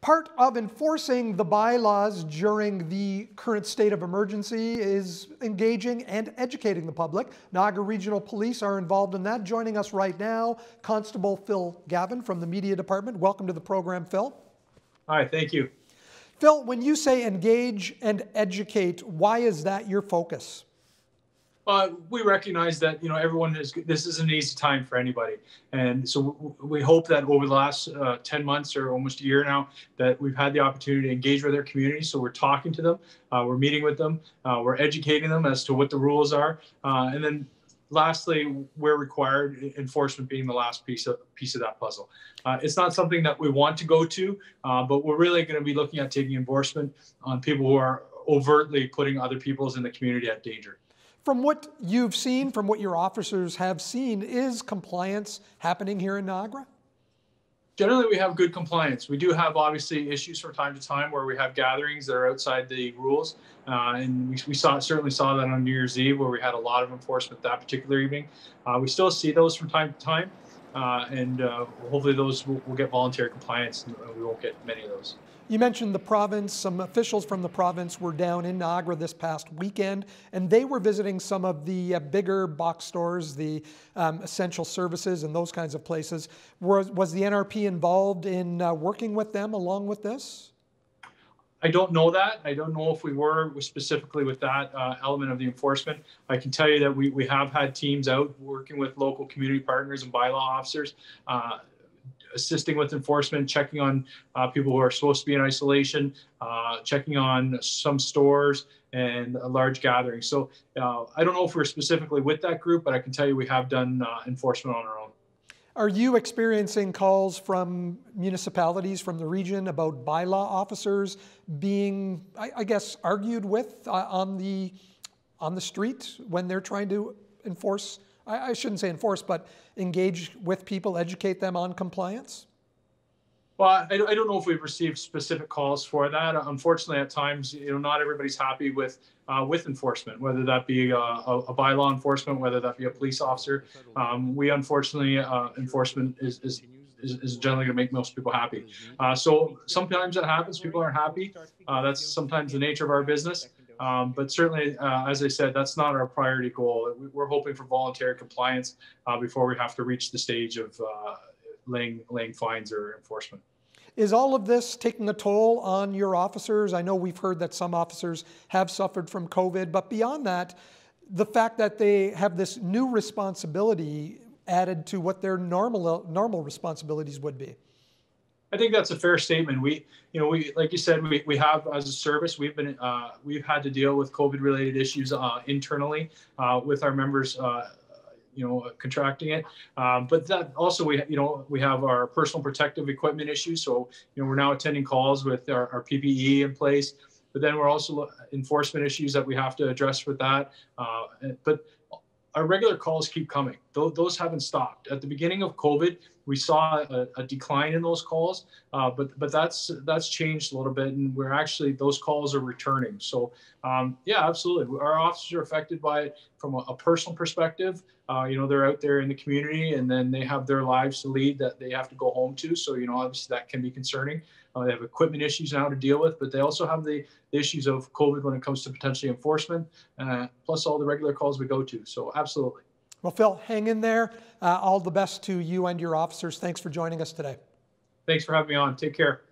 Part of enforcing the bylaws during the current state of emergency is engaging and educating the public. Niagara Regional Police are involved in that. Joining us right now, Constable Phil Gavin from the Media Department. Welcome to the program, Phil. Hi, thank you. Phil, when you say engage and educate, why is that your focus? We recognize that this is an easy time for anybody, and so we hope that over the last 10 months or almost a year now that we've had the opportunity to engage with their community. So we're talking to them, we're meeting with them, we're educating them as to what the rules are, and then lastly, where required, enforcement being the last piece of that puzzle. It's not something that we want to go to, but we're really going to be looking at taking enforcement on people who are overtly putting other people's in the community at danger. From what you've seen, from what your officers have seen, is compliance happening here in Niagara? Generally, we have good compliance. We do have obviously issues from time to time where we have gatherings that are outside the rules, and we certainly saw that on New Year's Eve where we had a lot of enforcement that particular evening. We still see those from time to time, and hopefully those will get voluntary compliance, and we won't get many of those. You mentioned the province. Some officials from the province were down in Niagara this past weekend, and they were visiting some of the bigger box stores, the essential services and those kinds of places. Was the NRP involved in working with them along with this? I don't know that. I don't know if we were specifically with that element of the enforcement. I can tell you that we have had teams out working with local community partners and bylaw officers, assisting with enforcement, checking on people who are supposed to be in isolation, checking on some stores and a large gathering. So I don't know if we're specifically with that group, but I can tell you we have done enforcement on our own. Are you experiencing calls from municipalities from the region about bylaw officers being, I guess, argued with on the street when they're trying to enforce? I shouldn't say enforce, but engage with people, educate them on compliance? Well, I don't know if we've received specific calls for that. Unfortunately, at times, not everybody's happy with enforcement, whether that be a bylaw enforcement, whether that be a police officer. We unfortunately, enforcement is generally going to make most people happy. So sometimes it happens, people aren't happy. That's sometimes the nature of our business. But certainly, as I said, that's not our priority goal. We're hoping for voluntary compliance before we have to reach the stage of laying fines or enforcement. Is all of this taking a toll on your officers? I know we've heard that some officers have suffered from COVID, but beyond that, the fact that they have this new responsibility added to what their normal responsibilities would be. I think that's a fair statement. We like you said, we have as a service, we've had to deal with COVID-related issues internally with our members, contracting it. But that also we have our personal protective equipment issues. So we're now attending calls with our PPE in place. But then we're also enforcement issues that we have to address with that. But our regular calls keep coming. Those haven't stopped. At the beginning of COVID, we saw a decline in those calls, but that's changed a little bit, and those calls are returning. So yeah, absolutely, our officers are affected by it from a personal perspective. They're out there in the community, and then they have their lives to lead that they have to go home to. So obviously that can be concerning. They have equipment issues now to deal with, but they also have the issues of COVID when it comes to potentially enforcement, plus all the regular calls we go to. So absolutely. Well, Phil, hang in there. All the best to you and your officers. Thanks for joining us today. Thanks for having me on. Take care.